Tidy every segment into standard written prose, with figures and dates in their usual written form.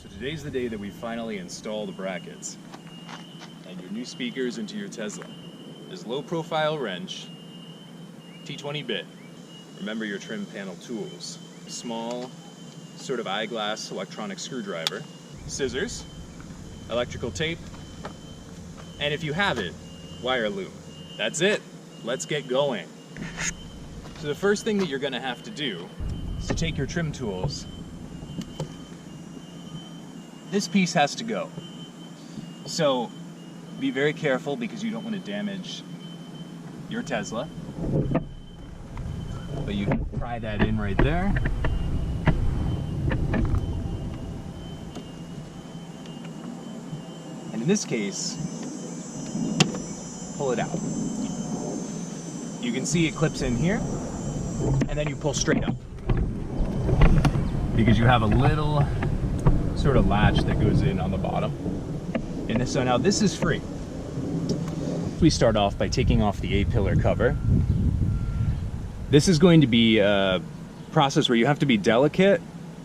So today's the day that we finally install the brackets and your new speakers into your Tesla. This low profile wrench, T20 bit. Remember your trim panel tools. Small, sort of eyeglass electronic screwdriver, scissors, electrical tape, and if you have it, wire loom. That's it. Let's get going. So the first thing that you're gonna have to do is to take your trim tools. This piece has to go. So be very careful because you don't want to damage your Tesla. But you can pry that in right there. And in this case, pull it out. You can see it clips in here, and then you pull straight up. Because you have a little sort of latch that goes in on the bottom. And so now this is free. We start off by taking off the A-pillar cover. This is going to be a process where you have to be delicate,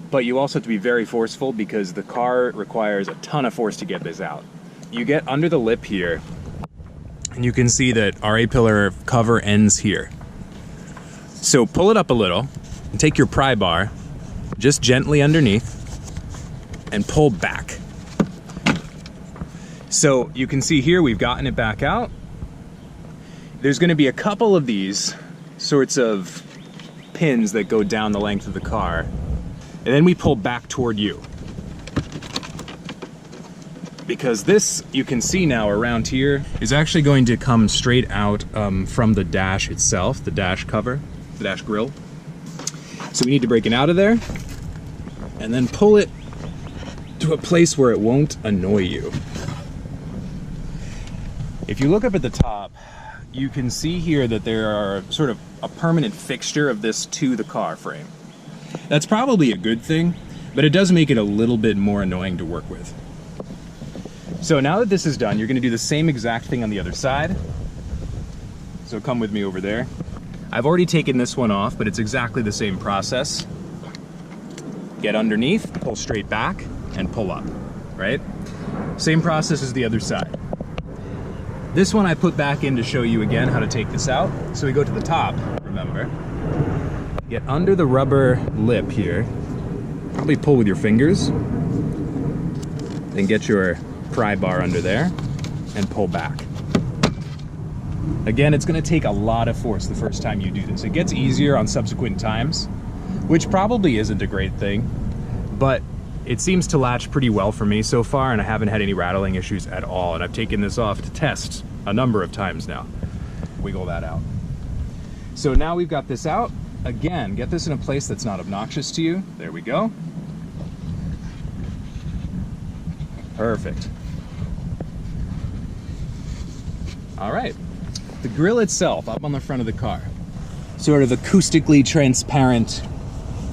but you also have to be very forceful because the car requires a ton of force to get this out. You get under the lip here, and you can see that our A-pillar cover ends here. So pull it up a little, and take your pry bar, just gently underneath, and pull back. So you can see here we've gotten it back out. There's going to be a couple of these sorts of pins that go down the length of the car, and then we pull back toward you. Because this, you can see now around here, is actually going to come straight out from the dash itself, the dash cover, the dash grille. So we need to break it out of there, and then pull it to a place where it won't annoy you. If you look up at the top, you can see here that there are sort of a permanent fixture of this to the car frame. That's probably a good thing, but it does make it a little bit more annoying to work with. So now that this is done, you're going to do the same exact thing on the other side. So come with me over there. I've already taken this one off, but it's exactly the same process. Get underneath, pull straight back, and pull up, right? Same process as the other side. This one I put back in to show you again how to take this out. So we go to the top, remember. Get under the rubber lip here. Probably pull with your fingers. Then get your pry bar under there and pull back. Again, it's gonna take a lot of force the first time you do this. It gets easier on subsequent times, which probably isn't a great thing, but it seems to latch pretty well for me so far, and I haven't had any rattling issues at all, and I've taken this off to test a number of times now. Wiggle that out. So now we've got this out. Again, get this in a place that's not obnoxious to you. There we go. Perfect. All right. The grille itself, up on the front of the car. Sort of acoustically transparent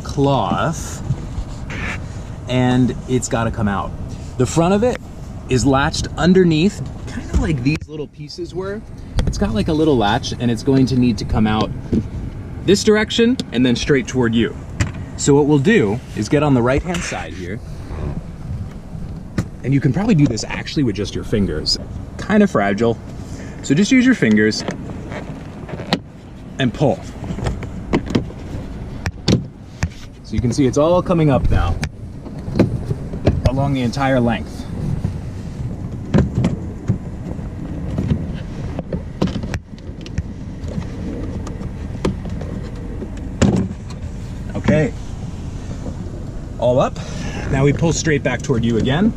cloth, and it's got to come out. The front of it is latched underneath, kind of like these little pieces were. It's got like a little latch, and it's going to need to come out this direction and then straight toward you. So what we'll do is get on the right-hand side here, and you can probably do this actually with just your fingers. Kind of fragile. So just use your fingers and pull. So you can see it's all coming up now along the entire length. Okay. All up. Now we pull straight back toward you again.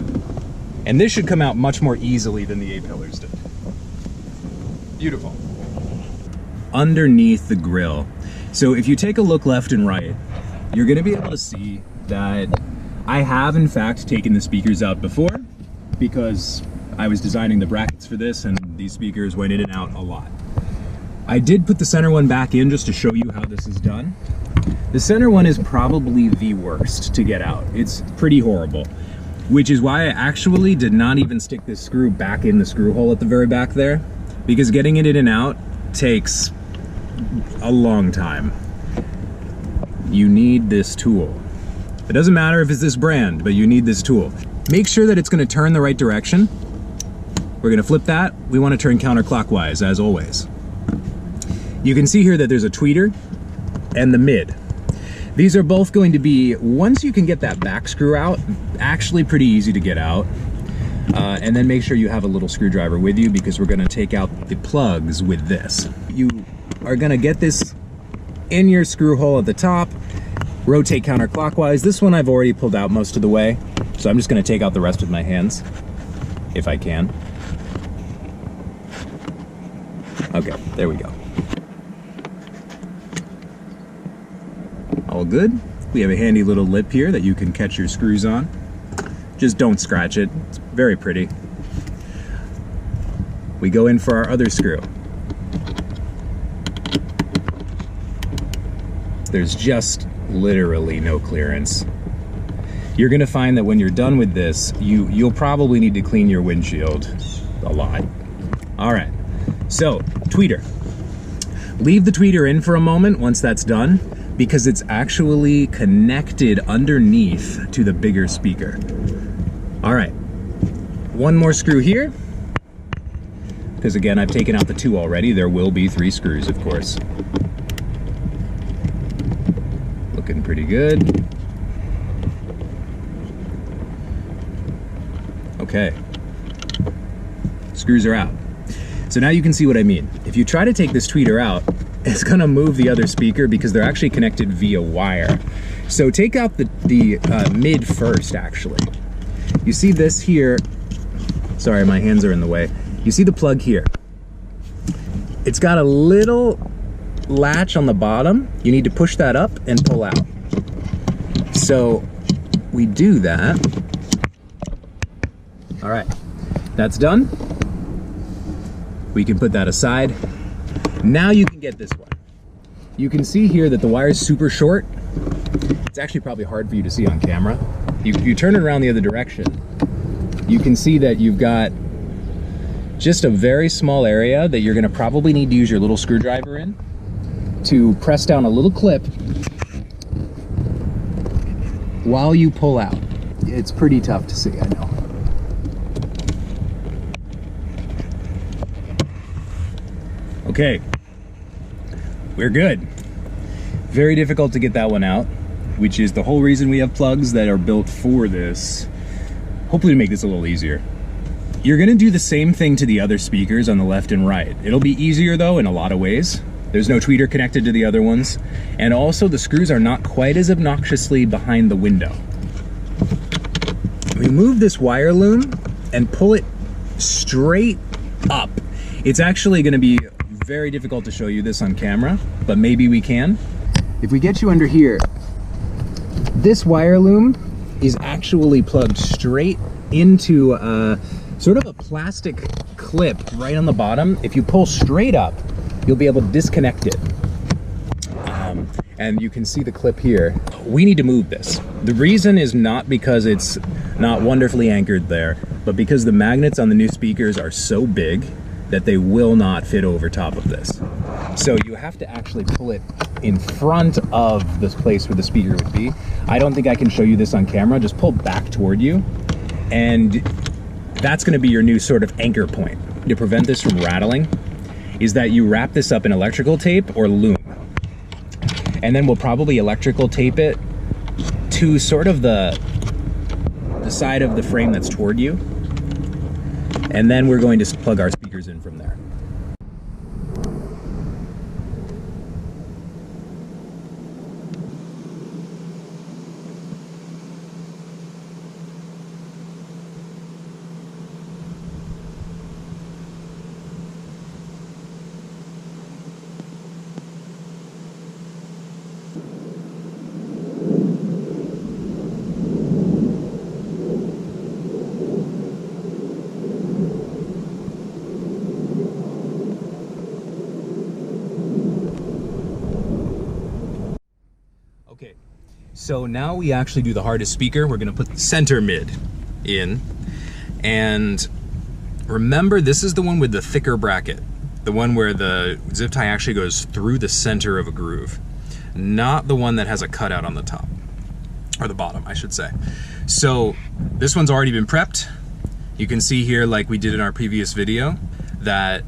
And this should come out much more easily than the A-pillars did. Beautiful. Underneath the grille. So if you take a look left and right, you're going to be able to see that I have in fact taken the speakers out before, because I was designing the brackets for this and these speakers went in and out a lot. I did put the center one back in just to show you how this is done. The center one is probably the worst to get out. It's pretty horrible, which is why I actually did not even stick this screw back in the screw hole at the very back there, because getting it in and out takes a long time. You need this tool. It doesn't matter if it's this brand, but you need this tool. Make sure that it's going to turn the right direction. We're going to flip that. We want to turn counterclockwise, as always. You can see here that there's a tweeter and the mid. These are both going to be, once you can get that back screw out, actually pretty easy to get out. And then make sure you have a little screwdriver with you, because we're going to take out the plugs with this. You are going to get this in your screw hole at the top, rotate counterclockwise. This one I've already pulled out most of the way, so I'm just going to take out the rest with my hands, if I can. Okay, there we go. All good. We have a handy little lip here that you can catch your screws on. Just don't scratch it. It's very pretty. We go in for our other screw. There's just literally no clearance. You're gonna find that when you're done with this, you'll probably need to clean your windshield a lot. All right, so tweeter. Leave the tweeter in for a moment once that's done, because it's actually connected underneath to the bigger speaker. All right, one more screw here, because again, I've taken out the 2 already. There will be 3 screws, of course. Looking pretty good. Okay, screws are out. So now you can see what I mean. If you try to take this tweeter out, it's gonna move the other speaker, because they're actually connected via wire. So take out the mid first, actually. You see this here, sorry, my hands are in the way. You see the plug here. It's got a little latch on the bottom. You need to push that up and pull out. So we do that. All right, that's done. We can put that aside. Now you can get this one. You can see here that the wire is super short. It's actually probably hard for you to see on camera. You turn it around the other direction, you can see that you've got just a very small area that you're gonna probably need to use your little screwdriver in to press down a little clip while you pull out. It's pretty tough to see, I know. Okay, we're good. Very difficult to get that one out, which is the whole reason we have plugs that are built for this, hopefully to make this a little easier. You're gonna do the same thing to the other speakers on the left and right. It'll be easier though in a lot of ways. There's no tweeter connected to the other ones, and also the screws are not quite as obnoxiously behind the window. We move this wire loom and pull it straight up. It's actually gonna be very difficult to show you this on camera, but maybe we can. If we get you under here, this wire loom is actually plugged straight into sort of a plastic clip right on the bottom. If you pull straight up, you'll be able to disconnect it. And you can see the clip here. We need to move this. The reason is not because it's not wonderfully anchored there, but because the magnets on the new speakers are so big that they will not fit over top of this. So you have to actually pull it in front of this place where the speaker would be. I don't think I can show you this on camera. Just pull back toward you, and that's gonna be your new sort of anchor point. To prevent this from rattling is that you wrap this up in electrical tape or loom. And then we'll probably electrical tape it to sort of the side of the frame that's toward you. And then we're going to plug our speakers in from there. Okay, so now we actually do the hardest speaker. We're gonna put the center mid in, and remember, this is the one with the thicker bracket, the one where the zip tie actually goes through the center of a groove, not the one that has a cutout on the top. or the bottom, I should say. So this one's already been prepped. You can see here, like we did in our previous video, that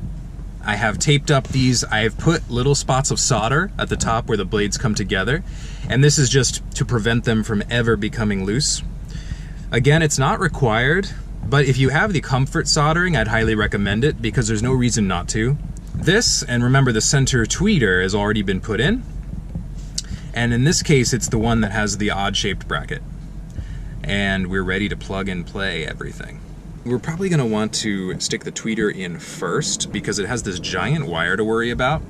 I have taped up these. I have put little spots of solder at the top where the blades come together, and this is just to prevent them from ever becoming loose. Again, it's not required, but if you have the comfort soldering, I'd highly recommend it because there's no reason not to. This, and remember the center tweeter has already been put in, and in this case it's the one that has the odd shaped bracket, and we're ready to plug and play everything. We're probably going to want to stick the tweeter in first because it has this giant wire to worry about.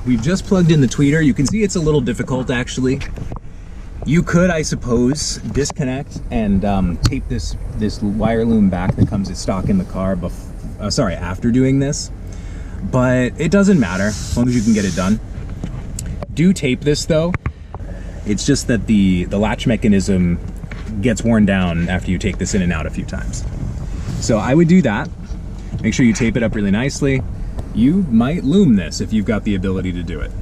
We've just plugged in the tweeter. You can see it's a little difficult actually. You could, I suppose, disconnect and tape this wire loom back that comes as stock in the car after doing this, but it doesn't matter as long as you can get it done. Do tape this though. It's just that the latch mechanism gets worn down after you take this in and out a few times. So I would do that. Make sure you tape it up really nicely. You might loom this if you've got the ability to do it.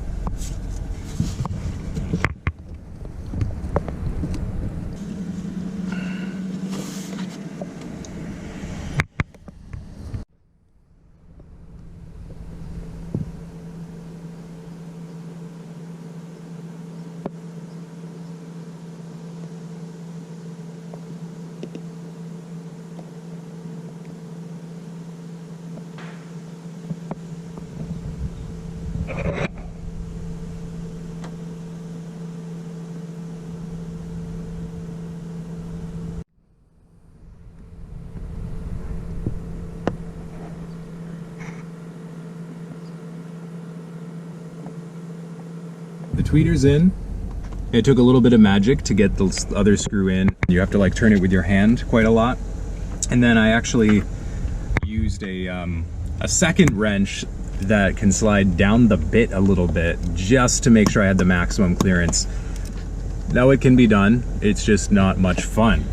The tweeter's in. It took a little bit of magic to get the other screw in. You have to like turn it with your hand quite a lot. And then I actually used a second wrench that can slide down the bit a little bit just to make sure I had the maximum clearance. Now it can be done, it's just not much fun.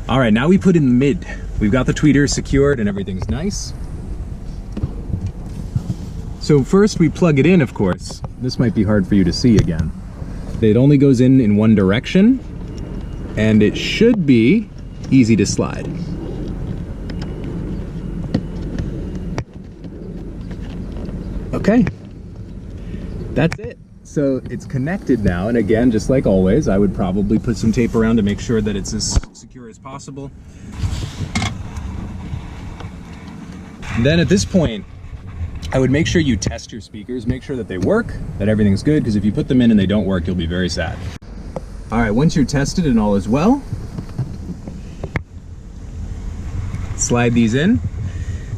All right, now we put in the mid. We've got the tweeter secured and everything's nice. So first we plug it in, of course. This might be hard for you to see again. It only goes in one direction, and it should be easy to slide. Okay, that's it. So it's connected now, and again, just like always, I would probably put some tape around to make sure that it's as secure as possible. And then at this point, I would make sure you test your speakers, make sure that they work, that everything's good, because if you put them in and they don't work, you'll be very sad. All right, once you're tested and all is well, slide these in.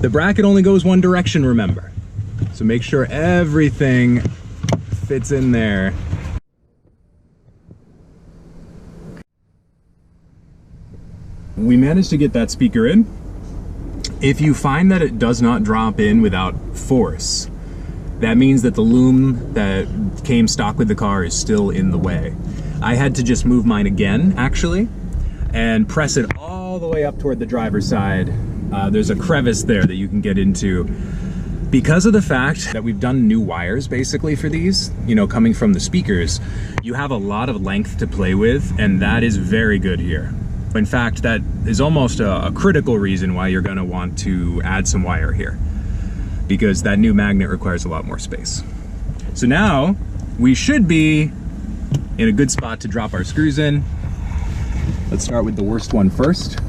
The bracket only goes one direction, remember. So make sure everything fits in there. We managed to get that speaker in. If you find that it does not drop in without force, that means that the loom that came stock with the car is still in the way. I had to just move mine again, actually, and press it all the way up toward the driver's side. There's a crevice there that you can get into. Because of the fact that we've done new wires basically for these, you know, coming from the speakers, you have a lot of length to play with, and that is very good here. In fact, that is almost a critical reason why you're going to want to add some wire here, because that new magnet requires a lot more space. So now we should be in a good spot to drop our screws in. Let's start with the worst one first.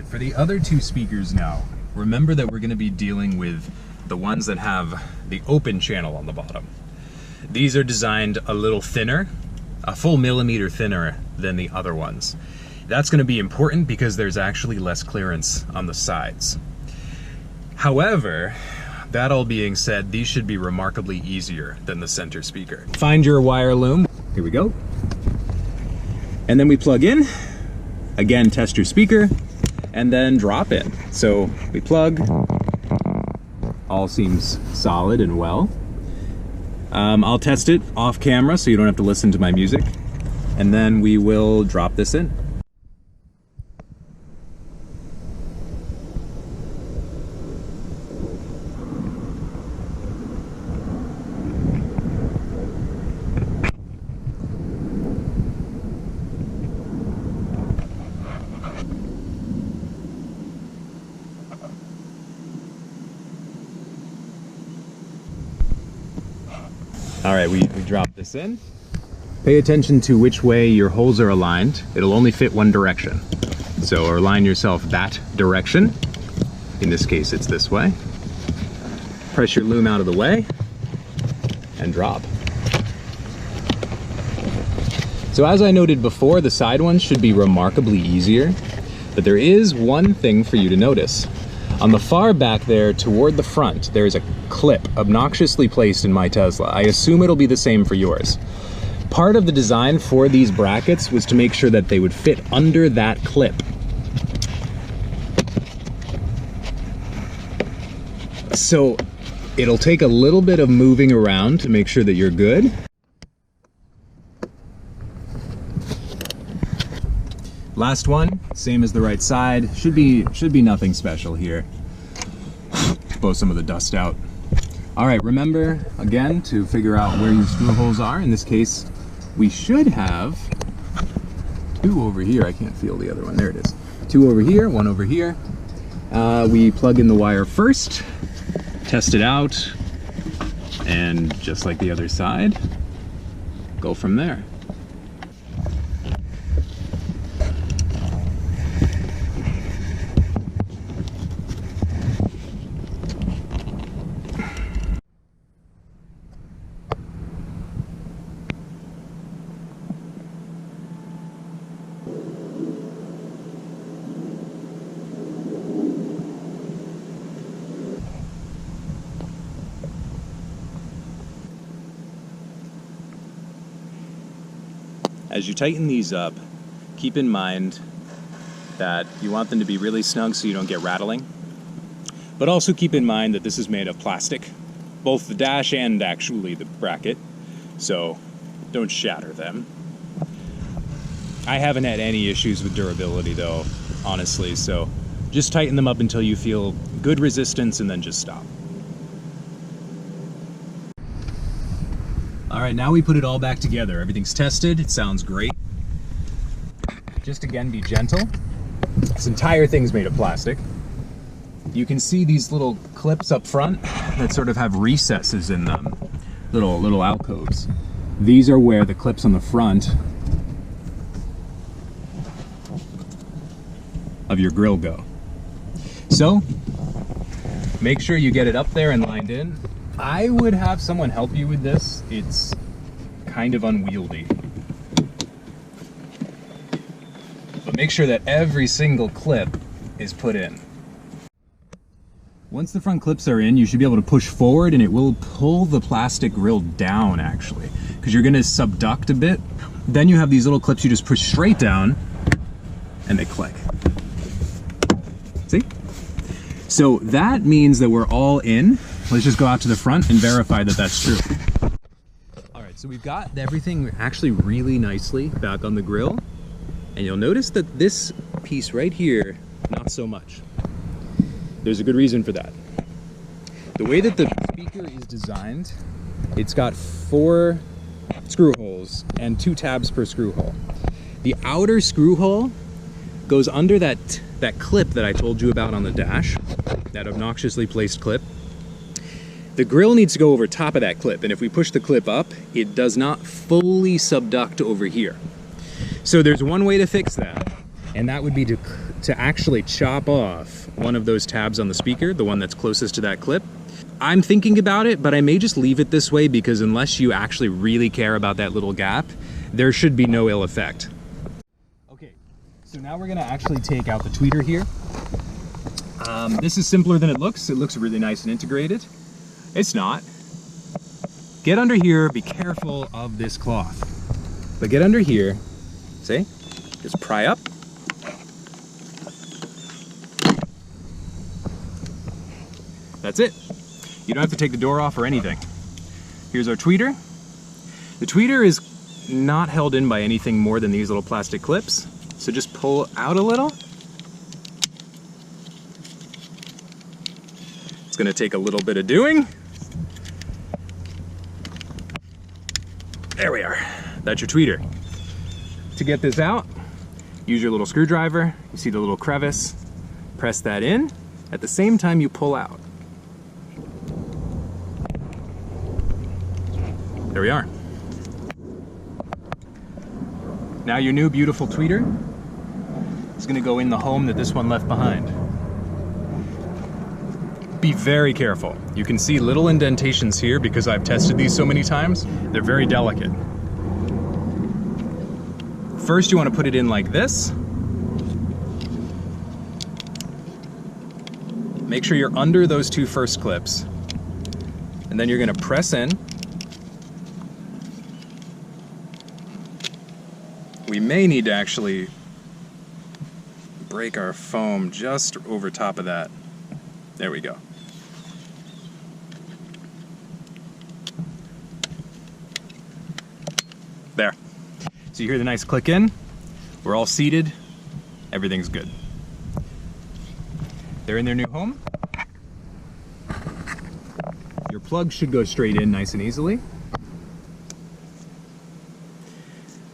For the other two speakers now, remember that we're going to be dealing with the ones that have the open channel on the bottom. These are designed a little thinner, a full millimeter thinner than the other ones. That's going to be important because there's actually less clearance on the sides. However, that all being said, these should be remarkably easier than the center speaker. Find your wire loom. Here we go. And then we plug in. Again, test your speaker, and then drop in. So we plug. All seems solid and well. I'll test it off camera so you don't have to listen to my music. And then we will drop this in. All right, we drop this in. Pay attention to which way your holes are aligned. It'll only fit one direction. So align yourself that direction. In this case, it's this way. Press your loom out of the way and drop. So as I noted before, the side ones should be remarkably easier, but there is one thing for you to notice. On the far back there toward the front, there's a clip obnoxiously placed in my Tesla. I assume it'll be the same for yours. Part of the design for these brackets was to make sure that they would fit under that clip. So it'll take a little bit of moving around to make sure that you're good. Last one, same as the right side. Should be nothing special here. Blow some of the dust out. All right, remember again to figure out where your screw holes are. In this case, we should have two over here. I can't feel the other one. There it is. Two over here, one over here. We plug in the wire first, test it out, and just like the other side, go from there. As you tighten these up, keep in mind that you want them to be really snug so you don't get rattling. But also keep in mind that this is made of plastic, both the dash and actually the bracket, so don't shatter them. I haven't had any issues with durability though, honestly, so just tighten them up until you feel good resistance and then just stop. All right, now we put it all back together. Everything's tested, it sounds great. Just again, be gentle. This entire thing's made of plastic. You can see these little clips up front that sort of have recesses in them, little alcoves. These are where the clips on the front of your grill go. So, make sure you get it up there and lined in. I would have someone help you with this. It's kind of unwieldy. But make sure that every single clip is put in. Once the front clips are in, you should be able to push forward and it will pull the plastic grill down actually, because you're gonna subduct a bit. Then you have these little clips you just push straight down and they click. See? So that means that we're all in. Let's just go out to the front and verify that that's true. All right, so we've got everything actually really nicely back on the grill. And you'll notice that this piece right here, not so much. There's a good reason for that. The way that the speaker is designed, it's got 4 screw holes and 2 tabs per screw hole. The outer screw hole goes under that clip that I told you about on the dash, that obnoxiously placed clip. The grill needs to go over top of that clip, and if we push the clip up, it does not fully subduct over here. So there's one way to fix that, and that would be to to actually chop off one of those tabs on the speaker, the one that's closest to that clip. I'm thinking about it, but I may just leave it this way because unless you actually really care about that little gap, there should be no ill effect. Okay, so now we're gonna actually take out the tweeter here. This is simpler than it looks. It looks really nice and integrated. It's not. Get under here, be careful of this cloth. But get under here, see? Just pry up. That's it. You don't have to take the door off or anything. Here's our tweeter. The tweeter is not held in by anything more than these little plastic clips. So just pull out a little. It's gonna take a little bit of doing. There we are. That's your tweeter. To get this out, use your little screwdriver. You see the little crevice. Press that in. At the same time you pull out. There we are. Now your new beautiful tweeter is going to go in the home that this one left behind. Be very careful. You can see little indentations here because I've tested these so many times. They're very delicate. First you want to put it in like this. Make sure you're under those two first clips. And then you're going to press in. We may need to actually break our foam just over top of that. There we go. There. So you hear the nice click in. We're all seated. Everything's good. They're in their new home. Your plug should go straight in nice and easily.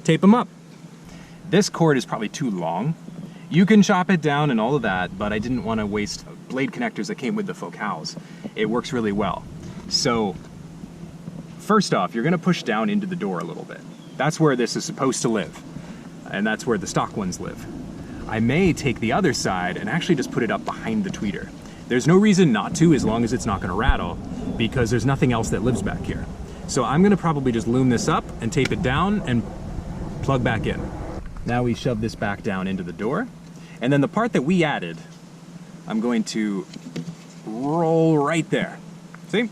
Tape them up. This cord is probably too long. You can chop it down and all of that, but I didn't want to waste blade connectors that came with the focals. It works really well. So first off, you're going to push down into the door a little bit. That's where this is supposed to live, and that's where the stock ones live. I may take the other side and actually just put it up behind the tweeter. There's no reason not to, as long as it's not going to rattle, because there's nothing else that lives back here. So I'm going to probably just loom this up and tape it down and plug back in. Now we shove this back down into the door. And then the part that we added, I'm going to roll right there. See?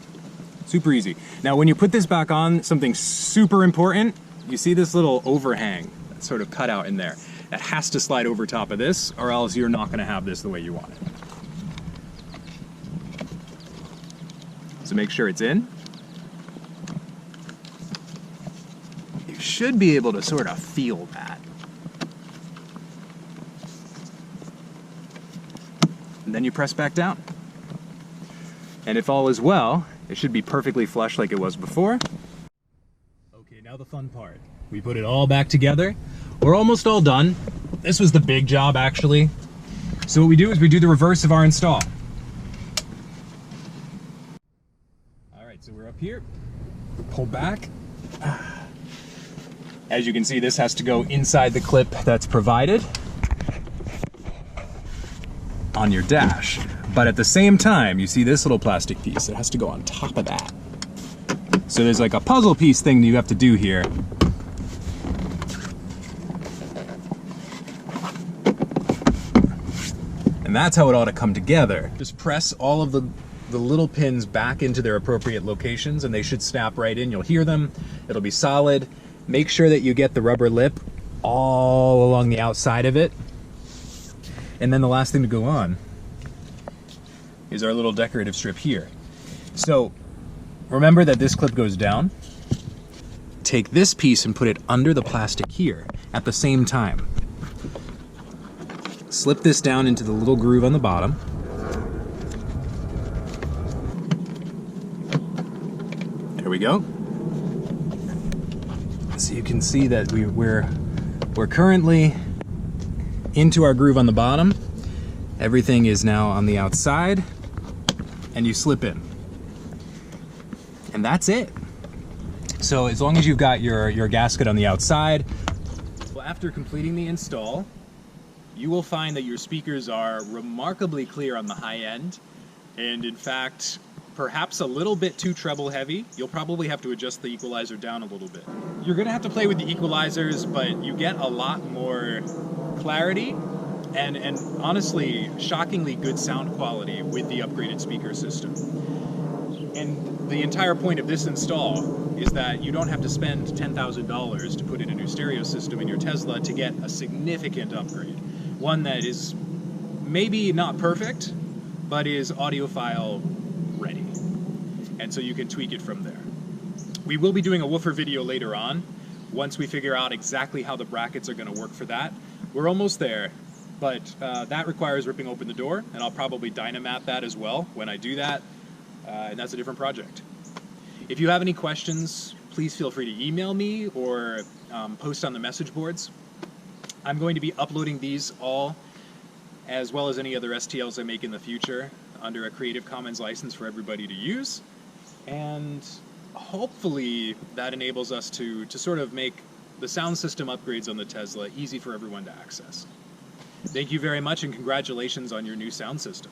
Super easy. Now when you put this back on, something super important, you see this little overhang that's sort of cut out in there. That has to slide over top of this, or else you're not gonna have this the way you want it. So make sure it's in. You should be able to sort of feel that. And then you press back down. And if all is well, it should be perfectly flush like it was before. Okay, now the fun part. We put it all back together. We're almost all done. This was the big job, actually. So what we do is we do the reverse of our install. All right, so we're up here. Pull back. As you can see, this has to go inside the clip that's provided on your dash. But at the same time, you see this little plastic piece. It has to go on top of that. So there's like a puzzle piece thing that you have to do here. And that's how it ought to come together. Just press all of the little pins back into their appropriate locations and they should snap right in. You'll hear them. It'll be solid. Make sure that you get the rubber lip all along the outside of it. And then the last thing to go on is our little decorative strip here. So remember that this clip goes down. Take this piece and put it under the plastic here at the same time. Slip this down into the little groove on the bottom. There we go. So you can see that we're currently into our groove on the bottom. Everything is now on the outside, and you slip in. And that's it. So as long as you've got your gasket on the outside, well, after completing the install, you will find that your speakers are remarkably clear on the high end, and in fact, perhaps a little bit too treble heavy. You'll probably have to adjust the equalizer down a little bit. You're gonna have to play with the equalizers, but you get a lot more clarity and honestly, shockingly good sound quality with the upgraded speaker system. And the entire point of this install is that you don't have to spend $10,000 to put in a new stereo system in your Tesla to get a significant upgrade. One that is maybe not perfect, but is audiophile ready. And so you can tweak it from there. We will be doing a woofer video later on, once we figure out exactly how the brackets are going to work for that. We're almost there, but that requires ripping open the door, and I'll probably dynamat that as well when I do that, and that's a different project. If you have any questions, please feel free to email me or post on the message boards. I'm going to be uploading these all, as well as any other STLs I make in the future, under a Creative Commons license for everybody to use. And hopefully that enables us to sort of make the sound system upgrades on the Tesla easy for everyone to access. Thank you very much, and congratulations on your new sound system.